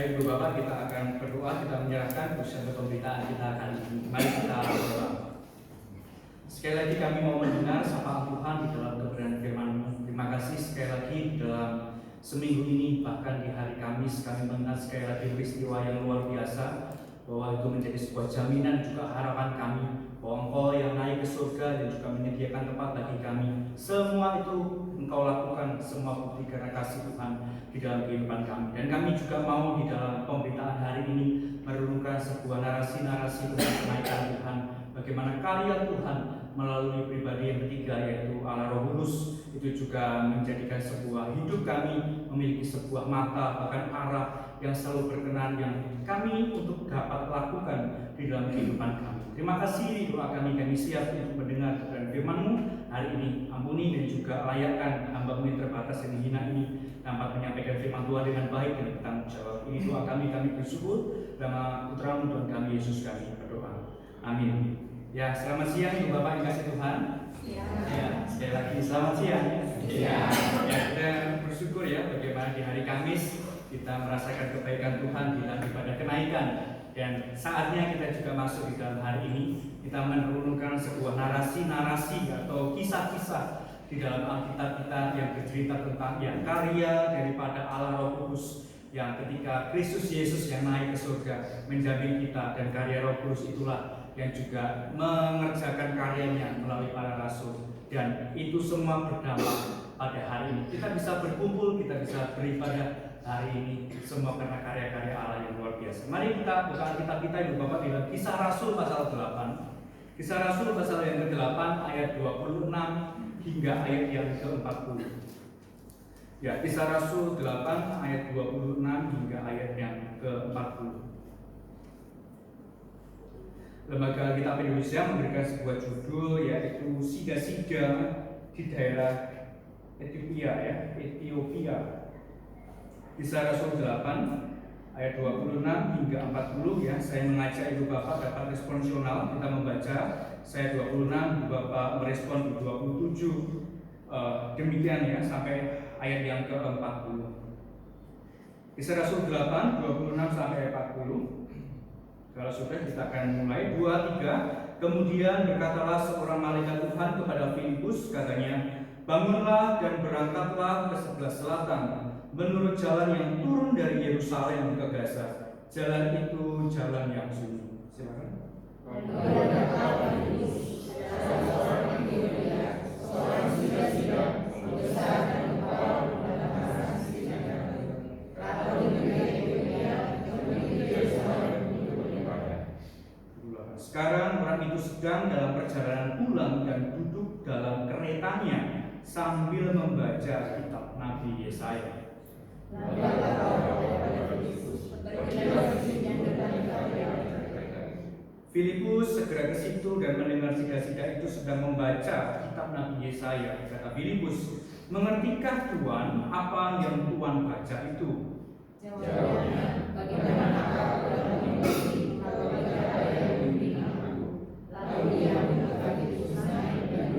Baik Ibu Bapak, kita akan berdoa, kita menyerahkan urusan pemberitaan kita kali ini. Mari kita berdoa. Sekali lagi kami mau mendengar sapaan Tuhan di dalam kebenaran firman-Mu. Terima kasih sekali lagi di dalam seminggu ini, bahkan di hari Kamis kami mendengar sekali lagi peristiwa yang luar biasa, bahwa itu menjadi sebuah jaminan juga harapan kami bahwa Engkau yang naik ke surga dan juga menyediakan tempat bagi kami. Semua itu Engkau lakukan, semua bukti karena kasih Tuhan di dalam kehidupan kami. Dan kami juga mau di dalam pemberitaan hari ini merenungkan sebuah narasi-narasi tentang kenaikan Tuhan, bagaimana karya Tuhan melalui pribadi yang ketiga yaitu Allah Roh Kudus itu juga menjadikan sebuah hidup kami memiliki sebuah mata bahkan arah yang selalu berkenan yang kami untuk dapat lakukan di dalam kehidupan kami. Terima kasih, doa kami siap untuk mendengar kebenaran firman-Mu hari ini. Ampuni dan juga layakkan hamba-Mu yang terbatas dan hina ini dapat menyampaikan firman Tuhan dengan baik dan bertanggung jawab. Ini doa kami bersyukur dalam putra-Mu Tuhan kami Yesus kami berdoa. Amin. Ya, selamat siang Ibu Bapak yang kasih Tuhan. Ya, sekali lagi selamat siang. Ya, kita bersyukur ya bagaimana di hari Kamis kita merasakan kebaikan Tuhan di dalam ibadah kenaikan. Dan saatnya kita juga masuk di dalam hari ini, kita merenungkan sebuah narasi-narasi atau kisah-kisah di dalam Alkitab kita yang bercerita tentang yang karya daripada Allah Roh Kudus, yang ketika Kristus Yesus yang naik ke surga menjamin kita, dan karya Roh Kudus itulah yang juga mengerjakan karyanya melalui para rasul. Dan itu semua berdampak pada hari ini. Kita bisa berkumpul, kita bisa beribadah hari ini semua karena karya-karya Allah yang luar biasa. Mari kita buka Alkitab kita Ibu Bapak di dalam Kisah Rasul pasal 8. Kisah Rasul pasal yang ke-8 ayat 26 hingga ayat yang ke-40. Ya, Kisah Rasul 8 ayat 26 hingga ayat yang ke-40. Lembaga Alkitab Indonesia memberikan sebuah judul yaitu Siga-siga di daerah Ethiopia. Kisah Rasul 8 ayat 26 hingga 40 ya. Saya mengajak Ibu Bapak dapat responsional, kita membaca. Saya 26, Ibu Bapak merespon di 27. Demikian ya sampai ayat yang ke-40. Kisah Rasul 8 26 sampai 40. Kalau sudah kita akan mulai 2, 3. Kemudian berkatalah seorang malaikat Tuhan kepada Filipus, katanya, bangunlah dan berangkatlah ke sebelah selatan menurut jalan yang turun dari Yerusalem ke Gaza. Jalan itu jalan yang sunyi. Silakan. Sekarang orang itu sedang dalam perjalanan pulang dan duduk dalam keretanya sambil membaca kitab Nabi Yesaya. Filipus segera ke situ dan mendengar sida-sida itu sedang membaca kitab Nabi Yesaya. Kata Filipus, mengertikah Tuhan apa yang Tuhan baca itu? Jawabnya, bagaimanakah orang mengerti kalau baca yang membimbing aku? Lalu dia mengatakan dan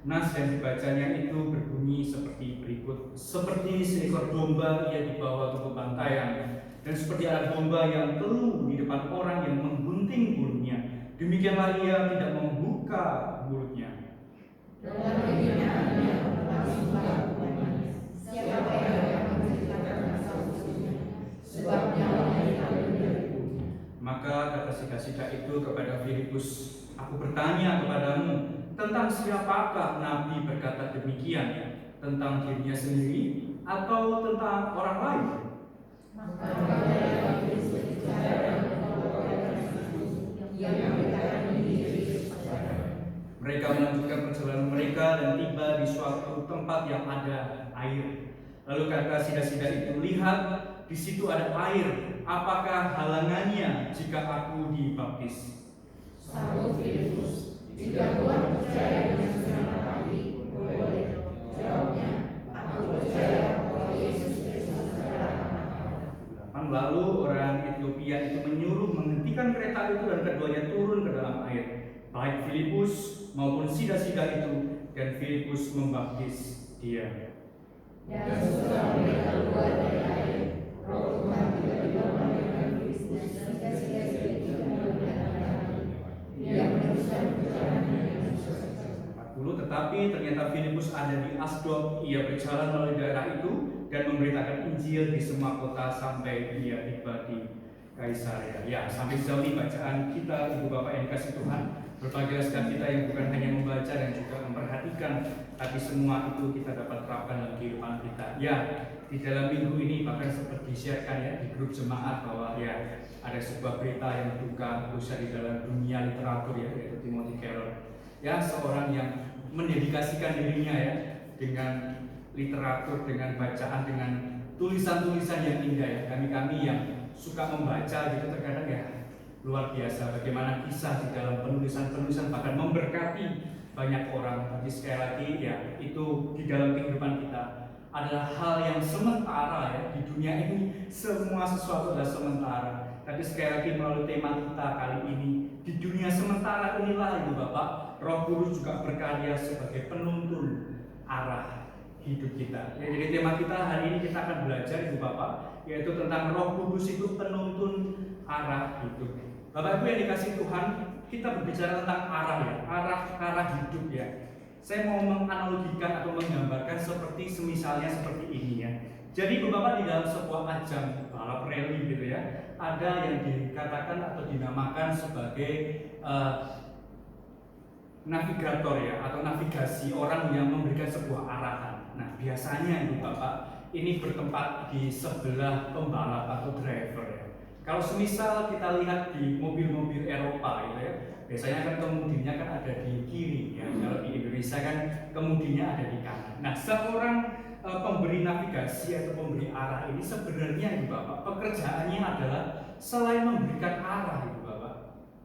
nas yang dibacanya itu berbunyi seperti berikut. Seperti seekor domba ia dibawa ke pembantaian, dan seperti anak domba yang keluh di depan orang yang menggunting bulunya, demikianlah ia tidak membuka mulutnya. Dengan kenyataannya berlangsunglah hukumannya. Siapa yang akan menceritakan asal usulnya? Sebab nyawanya diambil dariku. Maka kata sida-sida itu kepada Filipus, aku bertanya kepadamu, tentang siapakah Nabi berkata demikian? Tentang dirinya sendiri atau tentang orang lain? Mereka melanjutkan perjalanan mereka dan tiba di suatu tempat yang ada air. Lalu kata sida-sida itu, lihat, di situ ada air. Apakah halangannya jika aku dibaptis? Sahut Filipus, jika Tuhan percaya dengan nama kami, boleh. Jawabnya, aku percaya bahwa Yesus Kristus adalah anak Allah. Lalu orang Ethiopia itu menyuruh menghentikan kereta itu dan keduanya turun ke dalam air, baik Filipus maupun sida-sida itu, dan Filipus membaptis dia. Dan setelah mereka keluar dari air, Roh Tuhan tiba-tiba memanggilkan Filipus dan sehingga dia tidak mengatakan. Dia meneruskan perjalanannya dengan sukses. 40. Tetapi ternyata Filipus ada di Asdod. Ia berjalan melalui daerah itu dan memberitakan Injil di semua kota sampai ia tiba di Kaisarea. Ya, sampai sejauh ini bacaan kita, Ibu Bapak yang dikasih Tuhan. Berbahagia sekali kita yang bukan hanya membaca dan juga memperhatikan, tapi semua itu kita dapat terapkan dalam kehidupan kita. Ya, di dalam minggu ini bahkan seperti disiarkan ya di grup jemaat bahwa ya ada sebuah berita yang duka khususnya di dalam dunia literatur ya, yaitu Timothy Keller. Ya, seorang yang mendedikasikan dirinya ya dengan literatur, dengan bacaan, dengan tulisan-tulisan yang indah ya. Kami yang suka membaca gitu terkadang ya luar biasa bagaimana kisah di dalam penulisan-penulisan bahkan memberkati banyak orang. Tapi sekali lagi ya itu di dalam kehidupan kita adalah hal yang sementara ya. Di dunia ini semua sesuatu adalah sementara. Tapi sekali lagi melalui tema kita kali ini, di dunia sementara inilah Ibu Bapak, Roh Kudus juga berkarya sebagai penuntun arah hidup kita. Ya, jadi tema kita hari ini kita akan belajar Ibu Bapak, yaitu tentang Roh Kudus itu penuntun arah hidup. Bapak Ibu yang dikasih Tuhan, kita berbicara tentang arah ya, arah hidup ya. Saya mau menganalogikan atau menggambarkan misalnya seperti ini ya. Jadi Ibu Bapak di dalam sebuah ajang balap rally gitu ya, ada yang dikatakan atau dinamakan sebagai navigator ya, atau navigasi, orang yang memberikan sebuah arahan. Nah biasanya Ibu Bapak ini bertempat di sebelah pembalap atau driver ya. Kalau semisal kita lihat di mobil-mobil Eropa gitu ya, biasanya kan kemudinya kan ada di kiri ya. Kalau di Indonesia kan kemudinya ada di kanan. Nah seorang pemberi navigasi atau pemberi arah ini sebenarnya Ibu Bapak pekerjaannya adalah selain memberikan arah Ibu Bapak,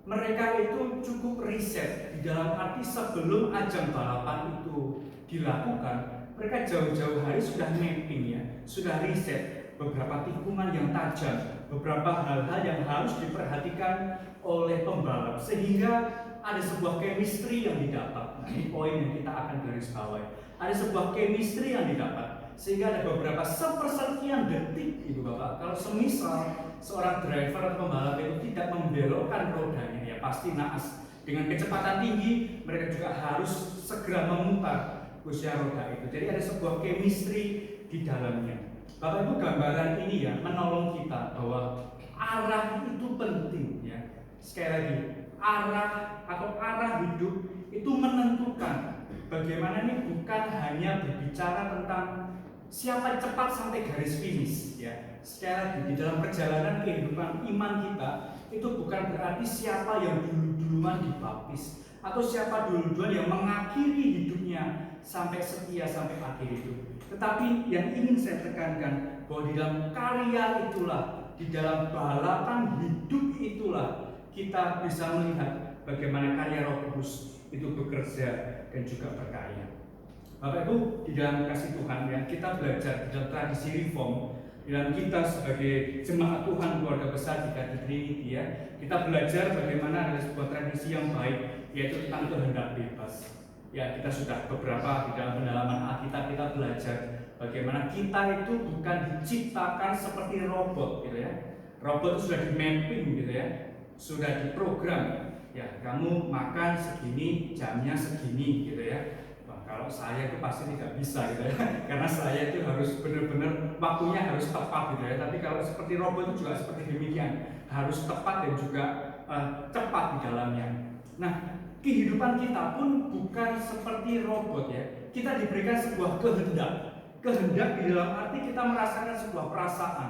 mereka itu cukup riset di dalam arti sebelum ajang balapan itu dilakukan, mereka jauh-jauh hari sudah mapping ya, sudah riset beberapa tikungan yang tajam, beberapa hal-hal yang harus diperhatikan oleh pembalap sehingga ada sebuah chemistry yang didapat. Nah, ini poin yang kita akan garis bawahi. Ada sebuah chemistry yang didapat sehingga ada beberapa sepersekian detik Ibu Bapak, kalau semisal seorang driver atau pembalap itu tidak membelokkan rodanya ya pasti naas. Dengan kecepatan tinggi mereka juga harus segera memutar usia roda itu. Jadi ada sebuah chemistry di dalamnya. Bapak Ibu, gambaran ini ya menolong kita bahwa arah itu penting ya. Sekali lagi, arah atau arah hidup itu menentukan. Bagaimana ini bukan hanya berbicara tentang siapa cepat sampai garis finish ya. Sekali lagi, di dalam perjalanan kehidupan iman kita itu bukan berarti siapa yang dulu-duluan dibaptis atau siapa dulu-duluan yang mengakhiri hidupnya sampai setia sampai akhir hidup. Tetapi yang ingin saya tekankan bahwa di dalam karya itulah, di dalam balapan hidup itulah kita bisa melihat bagaimana karya Roh Kudus itu bekerja dan juga berkarya. Bapak Ibu, di dalam kasih Tuhan ya, kita belajar di dalam tradisi reform, di dalam kita sebagai jemaat Tuhan keluarga besar di Trinity ya, kita belajar bagaimana ada sebuah tradisi yang baik, yaitu tentang kehendak bebas. Ya, kita sudah beberapa di dalam pendalaman Alkitab kita belajar bagaimana kita itu bukan diciptakan seperti robot gitu ya. Robot itu sudah di mapping gitu ya, sudah diprogram. Ya, kamu makan segini, jamnya segini gitu ya. Wah, kalau saya itu pasti tidak bisa gitu ya, karena saya itu harus benar-benar waktunya harus tepat gitu ya. Tapi kalau seperti robot itu juga seperti demikian, harus tepat dan juga cepat di dalamnya. Nah, kehidupan kita pun bukan seperti robot ya. Kita diberikan sebuah kehendak. Kehendak di dalam arti kita merasakan sebuah perasaan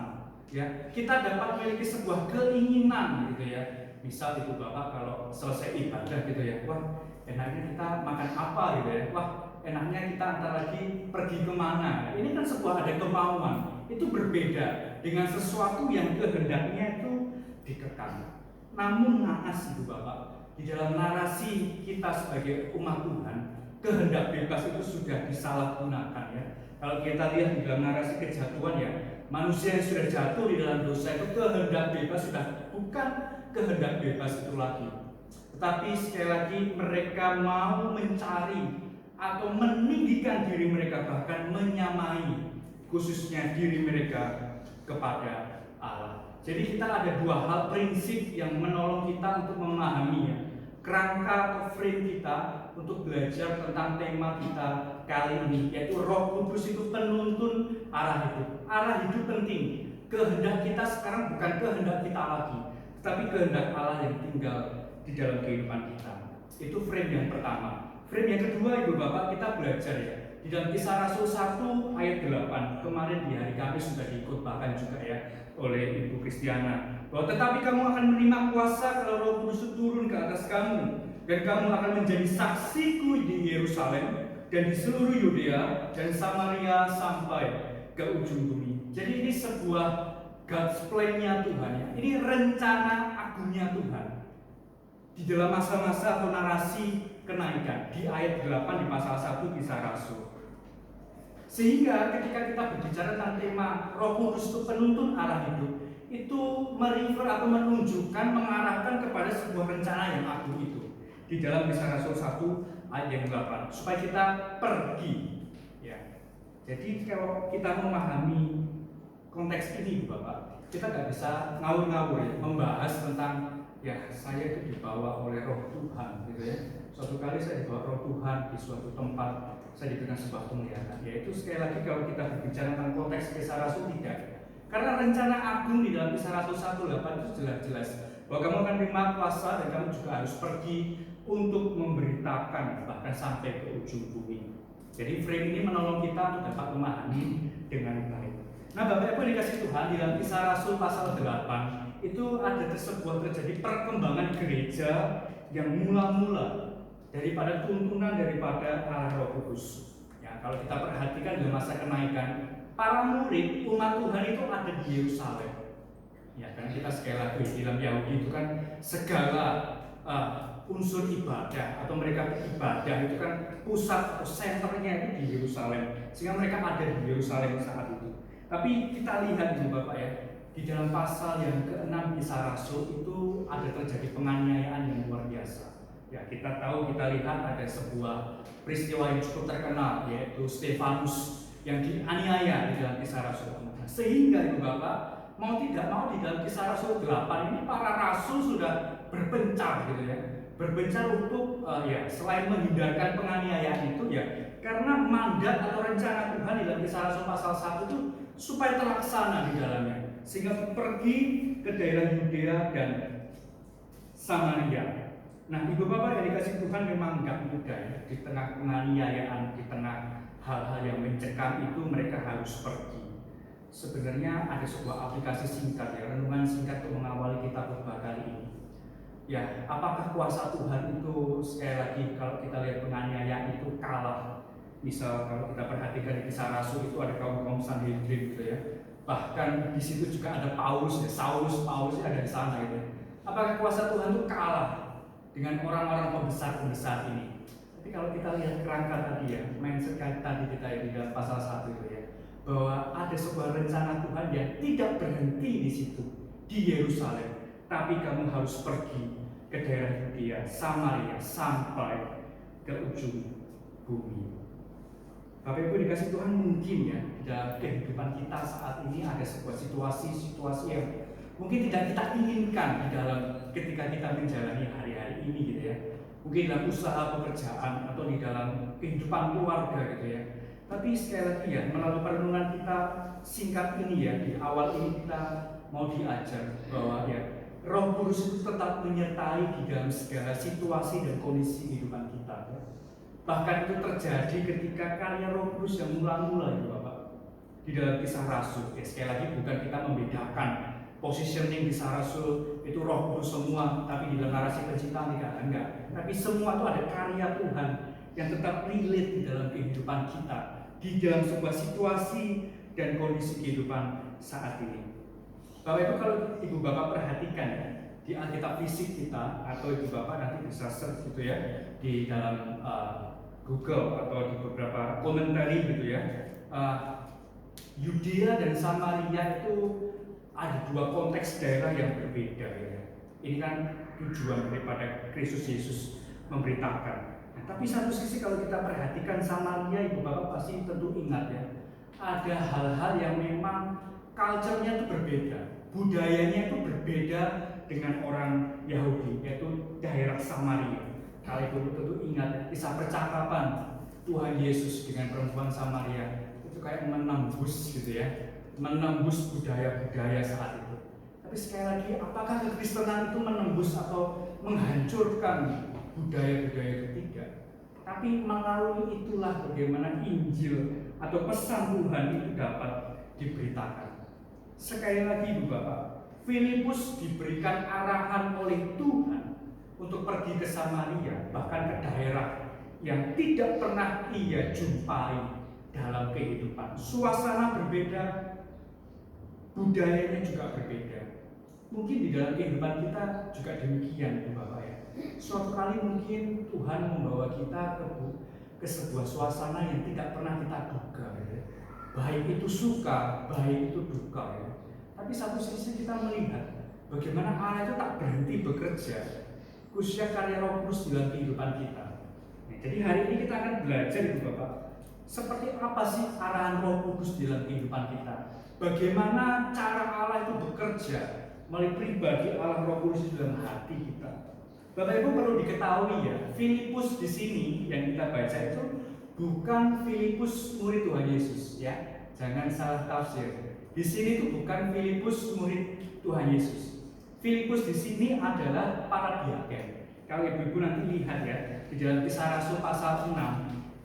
ya. Kita dapat memiliki sebuah keinginan gitu ya. Misal itu Bapak kalau selesai ibadah gitu ya, wah enaknya kita makan apa gitu ya. Wah enaknya kita antar lagi pergi kemana. Ini kan sebuah ada kemauan. Itu berbeda dengan sesuatu yang kehendaknya itu dikekang. Namun naas itu Bapak, di dalam narasi kita sebagai umat Tuhan, kehendak bebas itu sudah disalahgunakan ya. Kalau kita lihat di dalam narasi kejatuhan ya, manusia yang sudah jatuh di dalam dosa itu kehendak bebas sudah bukan kehendak bebas itu lagi. Tetapi sekali lagi mereka mau mencari atau meninggikan diri mereka, bahkan menyamai khususnya diri mereka kepada Allah. Jadi kita ada dua hal prinsip yang menolong kita untuk memahami ya, kerangka atau frame kita untuk belajar tentang tema kita kali ini, yaitu Roh Kudus itu penuntun arah hidup. Arah hidup penting. Kehendak kita sekarang bukan kehendak kita lagi, tetapi kehendak Allah yang tinggal di dalam kehidupan kita. Itu frame yang pertama. Frame yang kedua, Ibu Bapak, kita belajar ya di dalam Kisah Rasul 1 ayat 8. Kemarin di hari Kamis sudah dikhotbahkan juga ya oleh Ibu Kristiana, bahwa tetapi kamu akan menerima kuasa kalau Roh Kudus turun ke atas kamu, dan kamu akan menjadi saksiku di Yerusalem dan di seluruh Yudea dan Samaria sampai ke ujung bumi. Jadi ini sebuah God's plan-nya Tuhan ya. Ini rencana agungnya Tuhan di dalam masa-masa atau narasi kenaikan di ayat 8 di pasal 1 Kisah Rasul. Sehingga ketika kita berbicara tentang tema Roh Kudus itu penuntun arah hidup, itu merefer atau menunjukkan, mengarahkan kepada sebuah rencana yang agung itu di dalam Kisah Rasul 1 ayat yang 8, supaya kita pergi ya. Jadi kalau kita memahami konteks ini Bapak, kita nggak bisa ngawur-ngawur ya, membahas tentang ya saya itu dibawa oleh Roh Tuhan gitu ya. Suatu kali saya dibawa Roh Tuhan di suatu tempat, saya diberikan sebuah penglihatan. Yaitu sekali lagi kalau kita berbicara tentang konteks Kisah Rasul tidak. Karena rencana agung di dalam Kisah Rasul 1:8 itu jelas-jelas bahwa kamu akan menerima kuasa dan kamu juga harus pergi untuk memberitakan bahkan sampai ke ujung bumi. Jadi frame ini menolong kita untuk dapat memahami dengan baik. Nah, Bapak Ibu dikasih Tuhan, di dalam Kisah Rasul pasal 8 itu ada sebuah terjadi perkembangan gereja yang mula-mula daripada tuntunan daripada arah Roh Kudus. Ya, kalau kita perhatikan dalam masa kenaikan, para murid umat Tuhan itu ada di Yerusalem. Ya, kan kita sekali lagi di dalam Yahudi itu kan segala unsur ibadah atau mereka ibadah itu kan pusat atau senternya itu di Yerusalem, sehingga mereka ada di Yerusalem saat itu. Tapi kita lihat itu Bapak ya, di dalam pasal yang ke-6 Kisah Rasul itu ada terjadi penganiayaan yang luar biasa. Ya, kita tahu, kita lihat ada sebuah peristiwa yang cukup terkenal, yaitu Stefanus yang dianiaya di dalam Kisah Rasul. Sehingga Ibu Bapak, mau tidak mau di dalam Kisah Rasul 8 ini para rasul sudah berbencar gitu ya. Berbencar untuk ya selain menghindarkan penganiayaan itu ya, karena mandat atau rencana Tuhan di dalam Kisah Rasul pasal 1 itu supaya terlaksana di dalamnya, sehingga pergi ke daerah Yudea dan Samaria. Nah, Ibu Bapak yang dikasih Tuhan memang nggak mudah ya, di tengah penganiayaan, di tengah hal-hal yang mencekam itu mereka harus pergi. Sebenarnya ada sebuah aplikasi singkat ya, renungan singkat untuk mengawali kita khotbah kali ini. Ya, apakah kuasa Tuhan itu sekali lagi kalau kita lihat penganiayaan itu kalah? Misal kalau kita perhatikan di Kisah Rasul itu ada kaum Sanhedrin gitu ya. Bahkan di situ juga ada Paulus ya, Paulus ada di sana gitu. Apakah kuasa Tuhan itu kalah dengan orang-orang pembesar-pembesar ini? Tapi kalau kita lihat kerangka tadi ya, mindset tadi kita ya di dalam pasal 1 itu ya, bahwa ada sebuah rencana Tuhan yang tidak berhenti di situ di Yerusalem, tapi kamu harus pergi ke daerah Yudea, Samaria sampai ke ujung bumi. Bapak Ibu dikasih Tuhan, mungkin ya di dalam kehidupan kita saat ini ada sebuah situasi yang mungkin tidak kita inginkan di dalam ketika kita menjalani hari-hari ini gitu ya. Mungkin dalam usaha pekerjaan atau di dalam kehidupan keluarga gitu ya. Tapi sekali lagi ya, melalui perenungan kita singkat ini ya, di awal ini kita mau diajar bahwa ya Roh Kudus itu tetap menyertai di dalam segala situasi dan kondisi kehidupan kita ya. Bahkan itu terjadi ketika karya Roh Kudus yang mula-mula itu Bapak di dalam Kisah Rasul. Ya, sekali lagi bukan kita membedakan positioning Kisah Rasul itu Roh Kudus semua, tapi di dalam narasi penciptaan tidak, enggak. Tapi semua itu ada karya Tuhan yang tetap relate di dalam kehidupan kita, di dalam sebuah situasi dan kondisi kehidupan saat ini. Bapak Ibu, kalau Ibu Bapak perhatikan ya, di Alkitab fisik kita atau Ibu Bapak nanti bisa search gitu ya di dalam Google atau di beberapa komentari gitu ya, Yudea dan Samaria itu ada dua konteks daerah yang berbeda ya. Ini kan tujuan daripada Kristus Yesus memberitakan. Nah, tapi satu sisi kalau kita perhatikan Samaria, Ibu Bapak pasti tentu ingat ya, ada hal-hal yang memang culture-nya itu berbeda, budayanya itu berbeda dengan orang Yahudi, yaitu daerah Samaria. Kali itu tentu ingat kisah percakapan Tuhan Yesus dengan perempuan Samaria, itu kayak menembus gitu ya, menembus budaya-budaya saat itu. Tapi sekali lagi, apakah kekristenan itu menembus atau menghancurkan budaya-budaya itu? Tidak. Tapi melalui itulah bagaimana Injil atau pesan Tuhan itu dapat diberitakan. Sekali lagi Ibu Bapak, Filipus diberikan arahan oleh Tuhan untuk pergi ke Samaria, bahkan ke daerah yang tidak pernah ia jumpai dalam kehidupan. Suasana berbeda, budayanya juga berbeda. Mungkin di dalam kehidupan kita juga demikian Ibu Bapak ya. Suatu kali mungkin Tuhan membawa kita ke sebuah suasana yang tidak pernah kita duga ya. Baik itu suka, baik itu duka ya. Tapi satu sisi kita melihat bagaimana Allah itu tak berhenti bekerja, khususnya karya Roh Kudus dalam kehidupan kita. Nah, jadi hari ini kita akan belajar Ibu Bapak, seperti apa sih arahan Roh Kudus dalam kehidupan kita? Bagaimana cara Allah itu bekerja melalui pribadi Allah Roh Kudus dalam hati kita. Bapak Ibu perlu diketahui ya, Filipus di sini yang kita baca itu bukan Filipus murid Tuhan Yesus ya. Jangan salah tafsir. Di sini itu bukan Filipus murid Tuhan Yesus. Filipus di sini adalah para diaken. Kalau Ibu-ibu nanti lihat ya, di dalam Kisah Rasul pasal 6,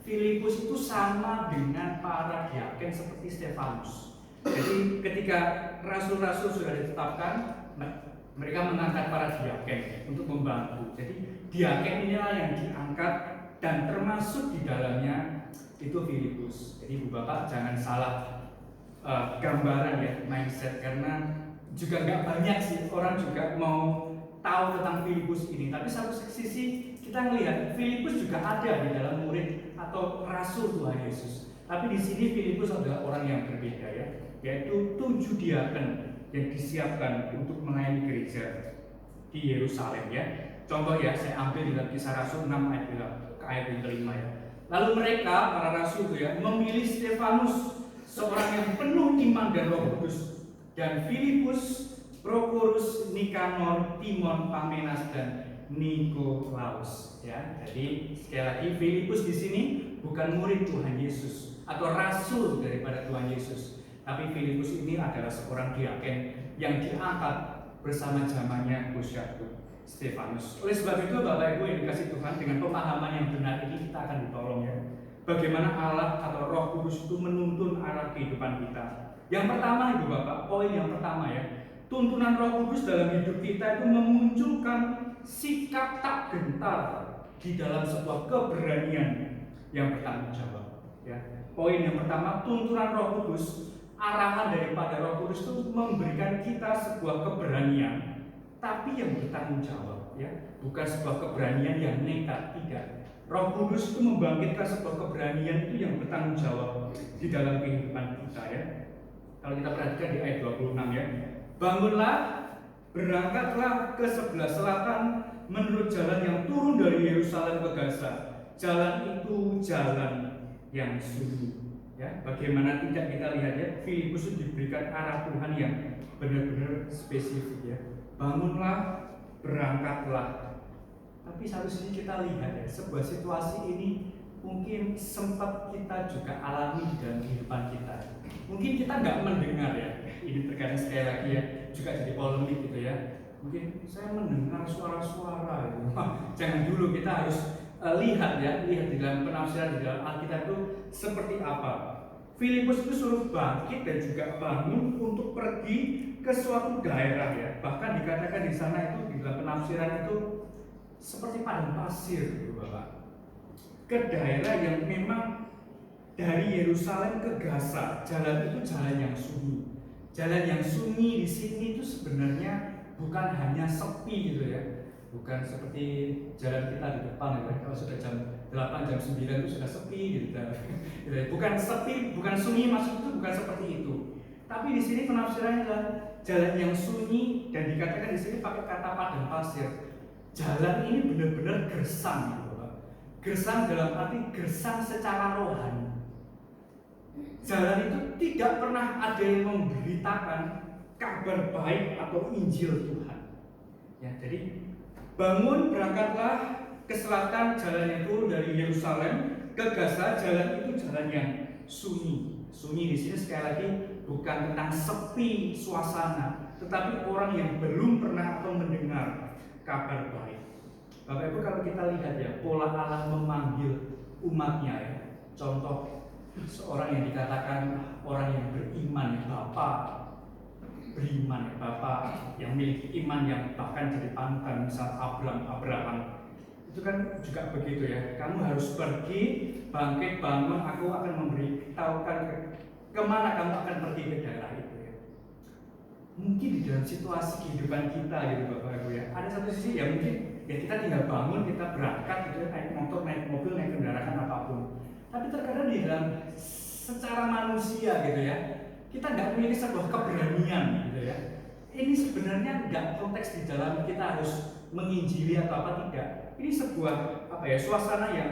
Filipus itu sama dengan para diaken seperti Stefanus. Jadi ketika rasul-rasul sudah ditetapkan, mereka mengangkat para diaken untuk membantu. Jadi diaken inilah yang diangkat dan termasuk di dalamnya itu Filipus. Jadi Ibu Bapak jangan salah gambaran ya, mindset, karena juga nggak banyak sih orang juga mau tahu tentang Filipus ini. Tapi satu sisi kita melihat Filipus juga ada di dalam murid atau rasul Tuhan Yesus. Tapi di sini Filipus adalah orang yang berbeda ya, yaitu 7 diaken yang disiapkan untuk melayani gereja di Yerusalem ya. Contoh ya, saya ambil dalam Kisah Rasul 6 ayat yang kelima ya. Lalu mereka para rasul itu ya memilih Stefanus, seorang yang penuh iman dan Roh Kudus, dan Filipus, Prokorus, Nikanor, Timon, Pamenas, dan Nikolaus ya. Jadi sekali lagi Filipus di sini bukan murid Tuhan Yesus atau rasul daripada Tuhan Yesus. Tapi Filipus ini adalah seorang diaken yang diangkat bersama zamannya Pusyatu Stefanus. Oleh sebab itu Bapak Ibu yang dikasih Tuhan, dengan pemahaman yang benar ini kita akan ditolong ya. Bagaimana Allah atau Roh Kudus itu menuntun arah kehidupan kita. Yang pertama Ibu Bapak, poin yang pertama ya, tuntunan Roh Kudus dalam hidup kita itu memunculkan sikap tak gentar di dalam sebuah keberanian yang bertanggung jawab ya. Poin yang pertama, tuntunan Roh Kudus, arahan daripada Roh Kudus itu memberikan kita sebuah keberanian, tapi yang bertanggung jawab ya, bukan sebuah keberanian yang nekat, tidak. Roh Kudus itu membangkitkan sebuah keberanian itu yang bertanggung jawab di dalam kehidupan kita ya. Kalau kita perhatikan di ayat 26 ya, bangunlah, berangkatlah ke sebelah selatan menurut jalan yang turun dari Yerusalem ke Gaza. Jalan itu jalan yang sunyi. Ya, bagaimana tidak kita lihat ya, Filipus itu diberikan arah Tuhan yang benar-benar spesifik ya. Bangunlah, berangkatlah. Tapi satu sisi kita lihat ya, sebuah situasi ini mungkin sempat kita juga alami di dalam kehidupan kita. Mungkin kita nggak mendengar ya, ini terkadang sekali lagi ya, juga jadi polemik gitu ya. Mungkin saya mendengar suara-suara gitu. Jangan dulu, kita harus lihat ya, lihat di dalam penafsiran di dalam Alkitab itu seperti apa. Filipus itu suruh bangkit dan juga bangun untuk pergi ke suatu daerah ya. Bahkan dikatakan di sana itu di dalam penafsiran itu seperti padang pasir gitu Bapak. Ke daerah yang memang dari Yerusalem ke Gaza, jalan itu jalan yang sunyi. Jalan yang sunyi di sini itu sebenarnya bukan hanya sepi gitu ya. Bukan seperti jalan kita di depan ya, kalau sudah jam 8, jam 9 itu sudah sepi gitu. Bukan sepi, bukan sunyi, maksud itu bukan seperti itu. Tapi di sini penafsirannya adalah jalan yang sunyi, dan dikatakan di sini pakai kata padang pasir. Jalan ini benar-benar gersang gitu, Pak. Gersang dalam arti gersang secara rohani. jalan itu tidak pernah ada yang memberitakan kabar baik atau Injil Tuhan. Ya, jadi bangun, berangkatlah ke selatan, jalan itu dari Yerusalem ke Gaza, jalan itu jalan yang sunyi. Sunyi di sini sekali lagi bukan tentang sepi suasana, tetapi orang yang belum pernah atau mendengar kabar baik. Bapak Ibu, kalau kita lihat ya, pola Allah memanggil umatnya ya. Contoh seorang yang dikatakan orang yang beriman ya, Bapak beriman ya, Bapak yang memiliki iman yang bahkan jadi panutan, misal Abraham. Itu kan juga begitu ya. Kamu harus pergi, bangkit, bangun, aku akan memberitahukan kemana kamu akan pergi ke daerah itu ya. Mungkin di dalam situasi kehidupan kita gitu Bapak Ibu ya, ada satu sisi ya mungkin ya kita tinggal bangun, kita berangkat gitu ya, naik motor, naik mobil, naik kendaraan apapun. Tapi terkadang di dalam secara manusia gitu ya, kita nggak memiliki sebuah keberanian gitu ya. Ini sebenarnya nggak konteks di dalam kita harus menginjili atau apa, tidak. Ini sebuah apa ya, suasana yang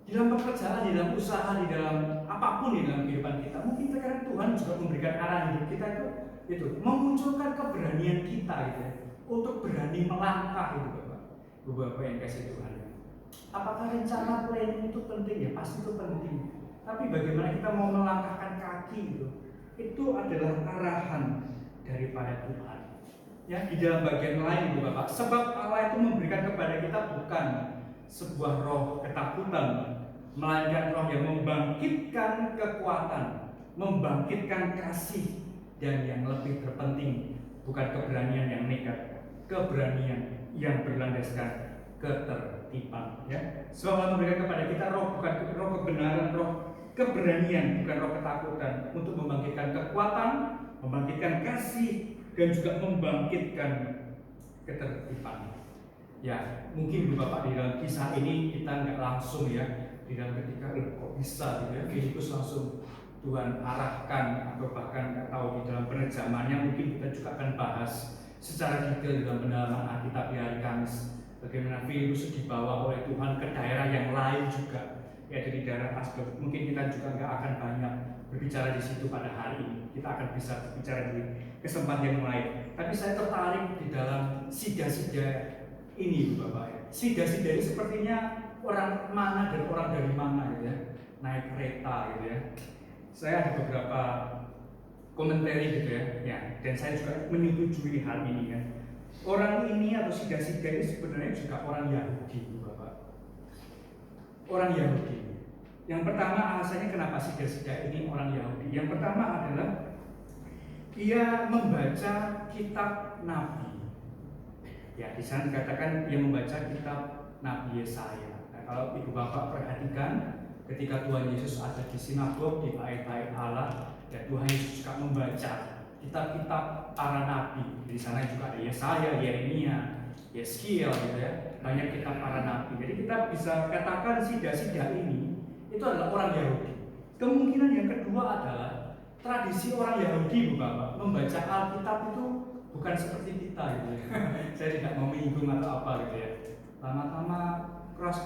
di dalam pekerjaan, di dalam usaha, di dalam apapun di dalam kehidupan kita. Mungkin terkadang Tuhan juga memberikan arah hidup kita itu memunculkan keberanian kita gitu ya, untuk berani melangkah itu Bapak yang kasih Tuhan. Apakah rencana planning itu penting ya? Pasti itu penting. Tapi bagaimana kita mau melangkahkan kaki itu adalah arahan daripada Tuhan. Ya, di dalam bagian lain Bapak, sebab Allah itu memberikan kepada kita bukan sebuah roh ketakutan, melainkan roh yang membangkitkan kekuatan, membangkitkan kasih, dan yang lebih terpenting bukan keberanian yang nekat, keberanian yang berlandaskan ketertiban. Ya, sebab Allah memberikan kepada kita roh bukan roh kebenaran, roh keberanian, bukan roh ketakutan, untuk membangkitkan kekuatan, membangkitkan kasih, dan juga membangkitkan ketertiban. Ya, mungkin Bapak di dalam kisah ini kita nggak langsung ya, di dalam ketika kok bisa gitu ya, Filipus langsung Tuhan arahkan, atau bahkan nggak tahu di dalam penerjemahannya mungkin kita juga akan bahas secara detail dalam pendalaman Alkitab di hari Kamis. Bagaimana Filipus dibawa oleh Tuhan ke daerah yang lain juga, yaitu di daerah Asdod. Mungkin kita juga nggak akan banyak berbicara di situ pada hari ini. Kita akan bisa berbicara di kesempatan yang lain. Tapi saya tertarik di dalam sida-sida ini Bapak ya. Sida-sida ini sepertinya orang mana dan orang dari mana gitu ya, naik kereta gitu ya. Saya ada beberapa komentari gitu ya, dan saya juga menyetujui hal ini ya. Orang ini atau sida-sida ini sebenarnya juga orang Yahudi Bapak. Orang Yahudi. Yang pertama alasannya kenapa sida-sida ini orang Yahudi. Yang pertama adalah ia membaca kitab Nabi. Ya, di sana dikatakan ia membaca kitab Nabi Yesaya. Nah, kalau Ibu Bapak perhatikan, ketika Tuhan Yesus ada di sinagog, di bait-bait Allah, dan Tuhan Yesus juga membaca kitab-kitab para nabi. Di sana juga ada Yesaya, Yeremia, Yeskiel gitu ya. Banyak kitab para nabi. Jadi kita bisa katakan sida-sida ini itu adalah orang Yahudi. Kemungkinan yang kedua adalah tradisi orang Yahudi Bapak membaca Alkitab itu bukan seperti kita gitu ya. Saya tidak mau menyinggung atau apa gitu ya. Lama-lama keras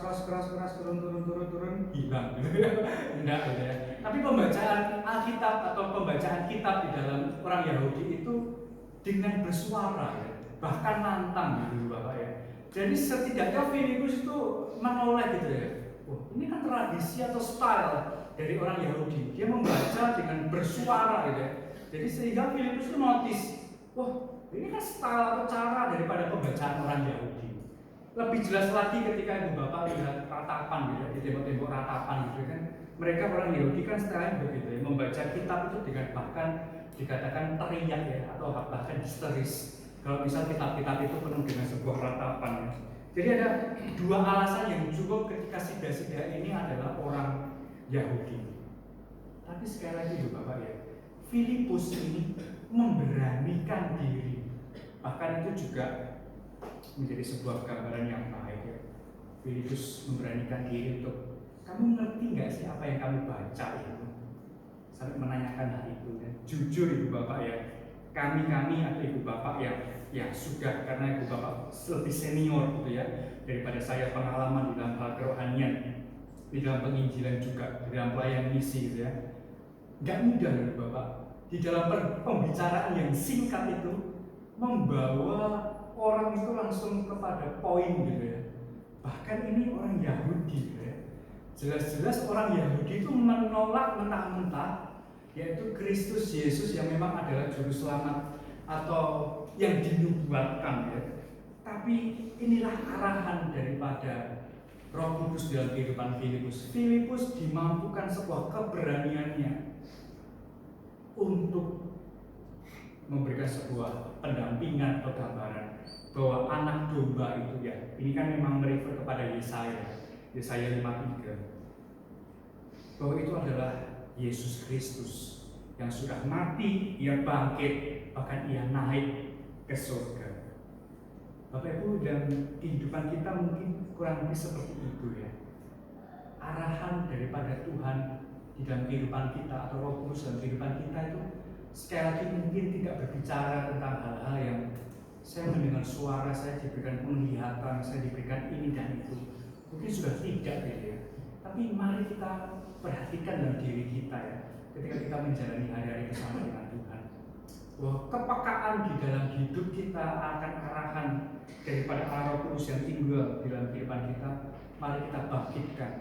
turun hilang gitu ya. Enggak gitu ya. Tapi pembacaan Alkitab atau pembacaan kitab di dalam orang Yahudi itu dengan bersuara ya. Bahkan lantang gitu Bapak ya. Jadi setidaknya Filipus itu menoleh gitu ya. Wah, ini kan tradisi atau style dari orang Yahudi. Dia membaca dengan bersuara gitu ya. Jadi sehingga Filipus itu notice, wah, ini kan style atau cara daripada pembacaan orang Yahudi. Lebih jelas lagi ketika Ibu Bapak lihat ratapan gitu, di tembok-tembok ratapan gitu kan. Mereka orang Yahudi kan style begitu ya, membaca kitab itu dengan bahkan dikatakan teriak ya, atau bahkan histeris. Kalau misal kitab-kitab itu penuh dengan sebuah ratapan ya. Jadi ada dua alasan yang cukup ketika sida-sida ini adalah orang Yahudi. Tapi sekali lagi Ibu Bapak ya, Filipus ini memberanikan diri. Bahkan itu juga menjadi sebuah gambaran yang baik ya. Filipus memberanikan diri untuk, kamu ngerti nggak sih apa yang kamu baca itu? Sampai menanyakan hal itu ya. Jujur Ibu Bapak ya, kami atau Ibu Bapak ya sudah, karena Ibu Bapak lebih senior gitu ya daripada saya, pengalaman di dalam hal kerohanian, di dalam penginjilan juga, di dalam pelayanan misi gitu ya. nggak mudah loh Bapak. Di dalam pembicaraan yang singkat itu membawa orang itu langsung kepada poin gitu ya. Bahkan ini orang Yahudi gitu ya. Jelas-jelas orang Yahudi itu menolak mentah-mentah yaitu Kristus Yesus yang memang adalah juru selamat atau yang dinubuatkan ya. Tapi inilah arahan daripada Roh Kudus dalam kehidupan Filipus. Filipus dimampukan sebuah keberaniannya untuk memberikan sebuah pendampingan atau gambaran bahwa anak domba itu ya, ini kan memang merefer kepada Yesaya 53, bahwa itu adalah Yesus Kristus yang sudah mati, ia bangkit, bahkan ia naik ke surga. Bapak Ibu, dan kehidupan kita mungkin kurang lebih seperti itu ya. Arahan daripada Tuhan di dalam kehidupan kita atau Roh Kudus dalam kehidupan kita itu sekali lagi mungkin tidak berbicara tentang hal-hal yang saya mendengar suara, saya diberikan penglihatan, saya diberikan ini dan itu. Mungkin sudah tidak gitu ya. Tapi mari kita perhatikan dalam diri kita ya, ketika kita menjalani hari-hari bersama dengan Tuhan, bahwa kepekaan di dalam hidup kita akan arahan daripada Roh Kudus yang tinggal di dalam kehidupan kita, mari kita bangkitkan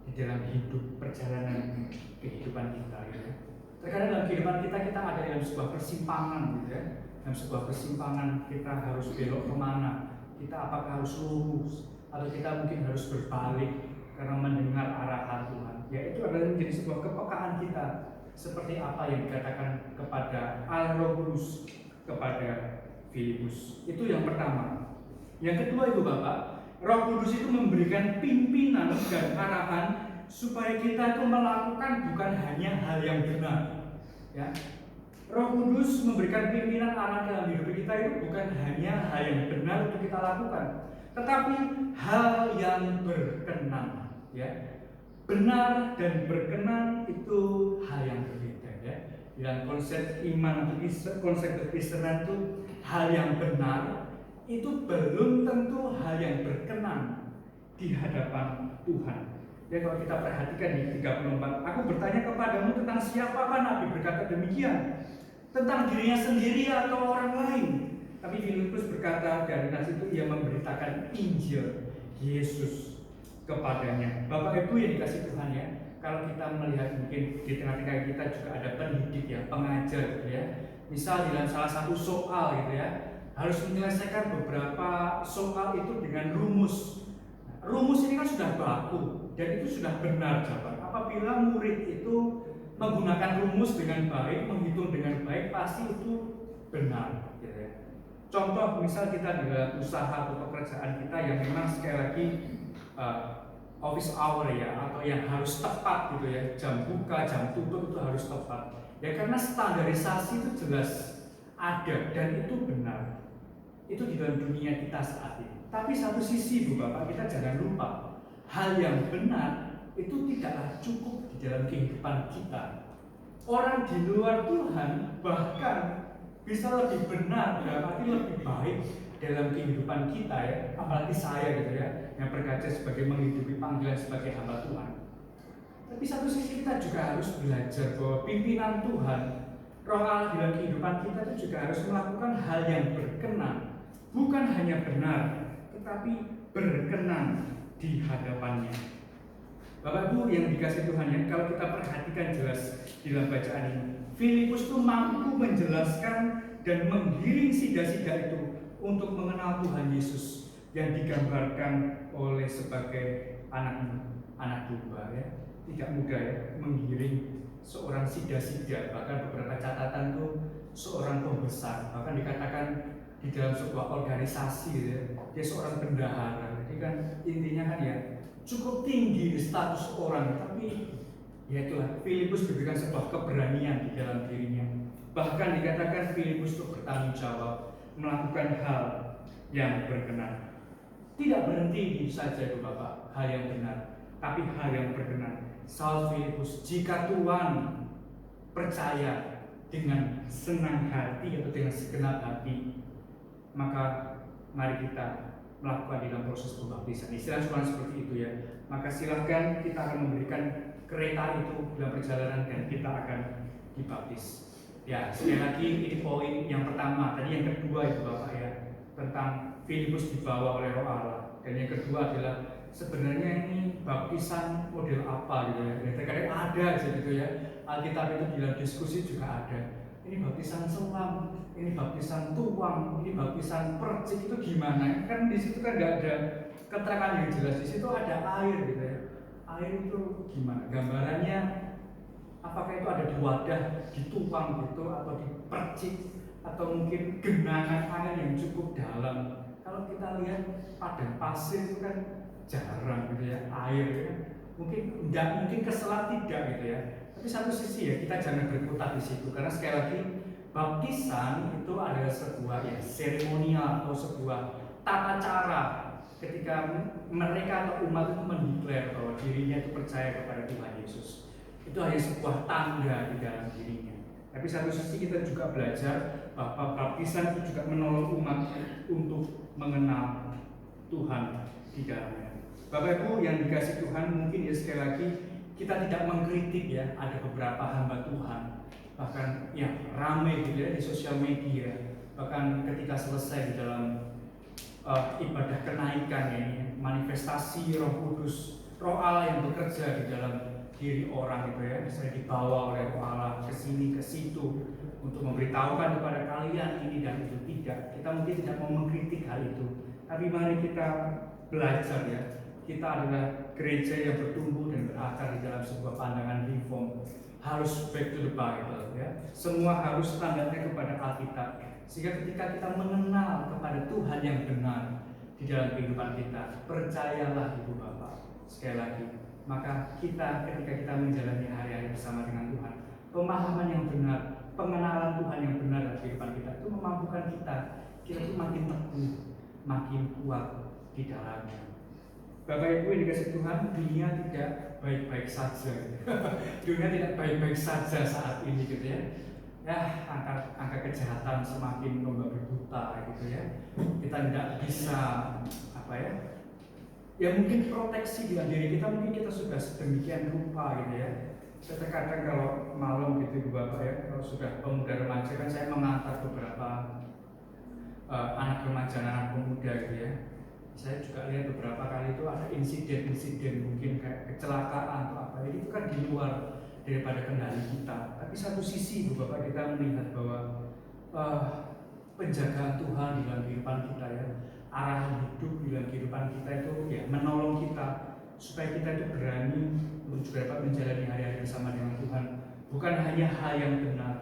di dalam hidup perjalanan kehidupan kita ya. Terkadang dalam kehidupan kita ada dalam sebuah persimpangan gitu ya. Dalam sebuah persimpangan kita harus belok kemana, kita apakah harus lurus atau kita mungkin harus berbalik karena mendengar arahan Tuhan. Ya itu adalah menjadi sebuah kepekaan kita, seperti apa yang dikatakan kepada Roh Kudus kepada Filipus. Itu yang pertama. Yang kedua itu Bapak, Roh Kudus itu memberikan pimpinan dan arahan supaya kita itu melakukan bukan hanya hal yang benar ya. Roh Kudus memberikan pimpinan arahan dalam hidup kita itu bukan hanya hal yang benar untuk kita lakukan, tetapi hal yang berkenan ya. Benar dan berkenan itu hal yang berbeda ya. Dalam konsep iman atau konsep kekristenan itu hal yang benar itu belum tentu hal yang berkenan di hadapan Tuhan. Ya kalau kita perhatikan di 34, aku bertanya kepadamu tentang siapakah Nabi berkata demikian, tentang dirinya sendiri atau orang lain. Tapi Filipus berkata dari nas itu ia memberitakan Injil Yesus kepadanya. Bapak Ibu yang dikasih Tuhan ya, kalau kita melihat mungkin di tengah-tengah kita juga ada pendidik ya, pengajar gitu ya. Misal dalam salah satu soal gitu ya, harus menyelesaikan beberapa soal itu dengan rumus. Rumus ini kan sudah baku dan itu sudah benar jawaban. Apabila murid itu menggunakan rumus dengan baik, menghitung dengan baik, pasti itu benar gitu ya. Contoh misal kita dalam usaha atau pekerjaan kita yang memang sekali lagi office hour ya, atau yang harus tepat gitu ya, jam buka, jam tutup itu harus tepat ya, karena standarisasi itu jelas ada dan itu benar. Itu di dalam dunia kita saat ini. Tapi satu sisi Bu Bapak, kita jangan lupa hal yang benar itu tidaklah cukup di dalam kehidupan kita. Orang di luar Tuhan bahkan bisa lebih benar, dalam arti lebih baik dalam kehidupan kita ya, apalagi saya gitu ya, yang berkaca sebagai menghidupi panggilan sebagai hamba Tuhan. Tapi satu sisi kita juga harus belajar bahwa pimpinan Tuhan, Roh Allah dalam kehidupan kita itu juga harus melakukan hal yang berkenan, bukan hanya benar, tetapi berkenan di hadapannya. Bapak Ibu yang dikasih Tuhan ya, kalau kita perhatikan jelas di dalam bacaan ini, Filipus itu mampu menjelaskan dan menggiring sida-sida itu untuk mengenal Tuhan Yesus yang digambarkan oleh sebagai anak domba ya. Tidak mudah ya menggiring seorang sida-sida, bahkan beberapa catatan itu seorang pembesar, bahkan dikatakan di dalam sebuah organisasi ya, dia seorang bendahara. Jadi kan intinya kan ya cukup tinggi status orang, tapi ya itulah Filipus diberikan sebuah keberanian di dalam dirinya. Bahkan dikatakan Filipus itu bertanggung jawab melakukan hal yang berkenan. Tidak berhenti di saja itu Bapak, hal yang benar, tapi hal yang berkenan. Saul Filipus, jika Tuhan percaya dengan senang hati atau dengan segenap hati, maka mari kita melakukan di dalam proses pembaptisan. Istilah Tuhan seperti itu ya. Maka silahkan kita akan memberikan kereta itu dalam perjalanan dan kita akan dibaptis. Ya, sekali lagi ini poin yang pertama. Tadi yang kedua itu Bapak ya, tentang Filipus dibawa oleh Roh Allah. Dan yang kedua adalah sebenarnya ini baptisan model apa gitu ya. Terkadang ada aja gitu ya. Alkitab itu dalam diskusi juga ada. Ini baptisan selam, ini baptisan tuang, ini baptisan percik, itu gimana? Kan di situ kan nggak ada keterangan yang jelas. Di situ ada air gitu ya. Air itu gimana? Gambarannya apakah itu ada di wadah, dituang gitu, atau dipercik, atau mungkin genangan air yang cukup dalam. Kalau kita lihat padang pasir itu kan jarang gitu ya, air ya. Mungkin keselat tidak gitu ya. Tapi satu sisi ya kita jangan berkutat di situ, karena sekali lagi baptisan itu adalah sebuah ya seremonial atau sebuah tata cara ketika mereka atau umat itu mendeklar bahwa dirinya itu percaya kepada Tuhan Yesus. Itu hanya sebuah tanda di dalam dirinya. Tapi satu sisi kita juga belajar bahwa baptisan itu juga menolong umat untuk mengenal Tuhan di dalamnya. Bapak Ibu yang dikasih Tuhan, mungkin ya sekali lagi kita tidak mengkritik ya, ada beberapa hamba Tuhan bahkan ya ramai gitu ya di sosial media, bahkan ketika selesai di dalam ibadah kenaikan ini, manifestasi Roh Kudus, Roh Allah yang bekerja di dalam diri orang gitu ya, misalnya dibawa oleh Roh Allah ke sini ke situ untuk memberitahukan kepada kalian ini dan itu. Tidak, kita mungkin tidak mau mengkritik hal itu, tapi mari kita belajar ya. Kita adalah gereja yang bertumbuh dan berakar di dalam sebuah pandangan reform. Harus back to the Bible ya. Semua harus standarnya kepada Alkitab. Sehingga ketika kita mengenal kepada Tuhan yang benar di dalam kehidupan kita, percayalah Ibu Bapak, sekali lagi, maka ketika kita menjalani hari-hari bersama dengan Tuhan, pemahaman yang benar, pengenalan Tuhan yang benar dalam kehidupan kita itu memampukan kita itu makin teguh, makin kuat di dalamnya. Bapak Ibu yang dikasih Tuhan, dunia tidak baik-baik saja. Dunia tidak baik-baik saja saat ini gitu ya. Ya, angka kejahatan semakin membabi buta gitu ya. Kita tidak bisa apa ya? Ya mungkin proteksi dalam diri kita, mungkin kita sudah sedemikian rupa gitu ya. Saya terkadang kalau malam gitu Bapak ya, kalau sudah pemuda remaja kan saya mengantar beberapa anak remaja, anak pemuda gitu ya. Saya juga lihat beberapa kali itu ada insiden-insiden mungkin kayak kecelakaan atau apa. Jadi itu kan di luar daripada kendali kita. Tapi satu sisi Ibu Bapak kita melihat bahwa penjagaan Tuhan di dalam kehidupan kita ya, arah hidup di dalam kehidupan kita itu ya menolong kita supaya kita itu berani untuk juga dapat menjalani hari-hari bersama dengan Tuhan. Bukan hanya hal yang benar,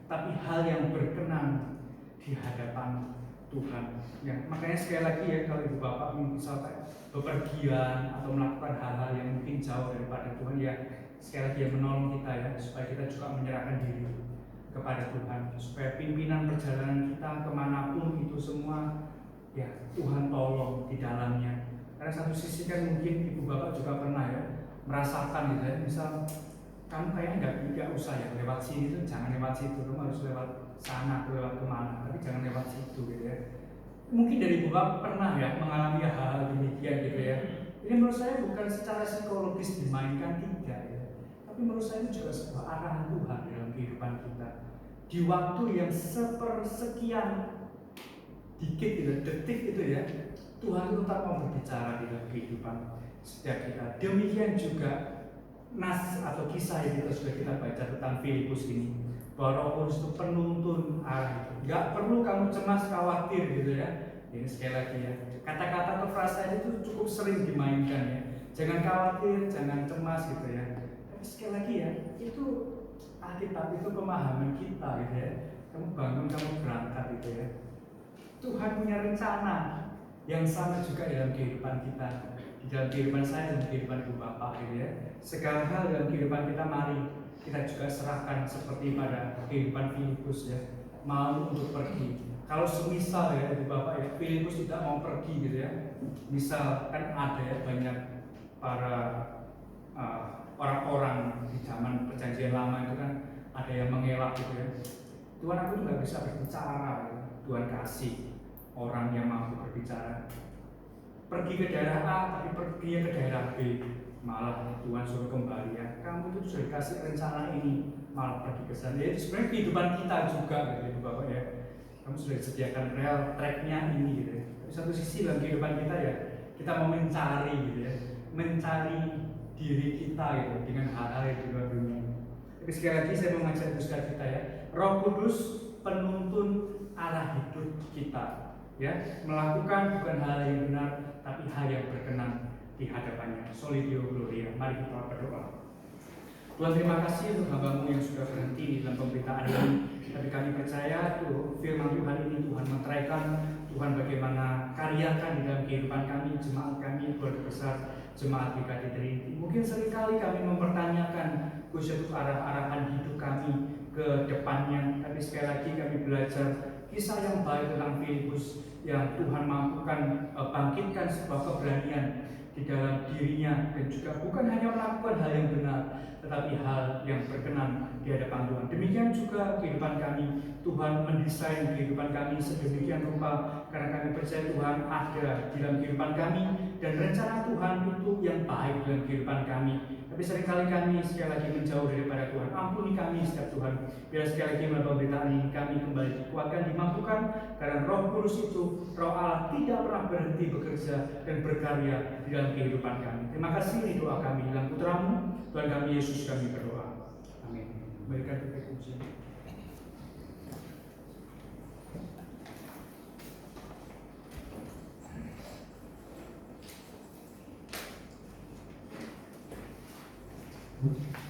tapi hal yang berkenan di hadapan Tuhan. Ya, makanya sekali lagi ya, kalau Ibu Bapak misalkan bepergian atau melakukan hal-hal yang mungkin jauh daripada Tuhan ya, sekali lagi ya menolong kita ya, supaya kita juga menyerahkan diri kepada Tuhan, supaya pimpinan perjalanan kita kemanapun itu semua ya Tuhan tolong di dalamnya. Karena satu sisi kan mungkin Ibu Bapak juga pernah ya merasakan gitu ya, misal kamu kayaknya nggak usah ya lewat sini tuh, jangan lewat situ, kamu harus lewat sana atau lewat kemana, tapi jangan lewat situ gitu ya. Mungkin dari Ibu Bapak pernah ya mengalami hal demikian gitu ya. Ini menurut saya bukan secara psikologis dimainkan, tidak ya, tapi menurut saya itu juga sebuah arahan Tuhan dalam kehidupan kita. Di waktu yang sepersekian dikit gitu, detik itu ya, Tuhan tetap mau berbicara di dalam kehidupan setiap kita. Demikian juga nas atau kisah yang sudah kita baca tentang Filipus ini, bahwa Roh Kudus itu penuntun arah itu. Gak perlu kamu cemas khawatir gitu ya. Ini sekali lagi ya, kata-kata atau frasa itu cukup sering dimainkan ya. Jangan khawatir, jangan cemas gitu ya. Tapi sekali lagi ya, itu Alkitab itu pemahaman kita gitu ya. Kamu bangun, kamu berangkat gitu ya. Tuhan punya rencana yang sama juga dalam kehidupan kita, di dalam kehidupan saya dan kehidupan Ibu Bapak gitu ya. Segala hal dalam kehidupan kita mari kita juga serahkan seperti pada kehidupan Filipus ya, mau untuk pergi. Kalau semisal ya Ibu Bapak ya, Filipus tidak mau pergi gitu ya, misal kan ada ya banyak para orang-orang di zaman perjanjian lama itu kan ada yang mengelak gitu ya, Tuhan aku tuh nggak bisa berbicara ya. Tuhan kasih orang yang mampu berbicara, pergi ke daerah A tapi pergi ke daerah B, malah Tuhan suruh kembali, ya kamu itu sudah dikasih rencana ini malah pergi ke sana. Ya, sebenarnya kehidupan kita juga gitu Bapak ya, kamu sudah disediakan real tracknya ini gitu ya. Tapi satu sisi dalam kehidupan kita ya, kita mau mencari gitu ya, mencari diri kita gitu dengan hal-hal yang di luar dunia. Tapi sekali lagi saya mau mengajak kita ya, Roh Kudus penuntun arah hidup kita, ya, melakukan bukan hal yang benar tapi hal yang berkenan di hadapannya. Solidio Gloria. Mari kita berdoa. Tuhan, terima kasih untuk hamba-Mu yang sudah berhenti di dalam pemberitaan ini. Tapi kami percaya tuh firman Tuhan ini Tuhan meteraikan, Tuhan bagaimana karyakan di dalam kehidupan kami, jemaat kami, keluarga besar jemaat GKT Trinity. Mungkin seringkali kami mempertanyakan khusus arah-arahan hidup kami ke depannya, tapi sekali lagi kami belajar kisah yang baik tentang Filipus yang Tuhan mampukan bangkitkan sebuah keberanian di dalam dirinya, dan juga bukan hanya melakukan hal yang benar tetapi hal yang berkenan di hadapan Tuhan. Demikian juga kehidupan kami, Tuhan mendesain kehidupan kami sedemikian rupa karena kami percaya Tuhan ada di dalam kehidupan kami dan rencana Tuhan itu yang baik dalam kehidupan kami. Tapi seringkali kami sekali lagi menjauh daripada Tuhan. Ampuni kami setiap Tuhan. Biar sekali lagi melalui pemberitaan ini kami kembali dikuatkan, dimampukan karena Roh Kudus itu, Roh Allah tidak pernah berhenti bekerja dan berkarya di dalam kehidupan kami. Terima kasih, ini doa kami dalam Putra-Mu Tuhan kami Yesus, kami berdoa. Amin. Berikan puji. Hmm?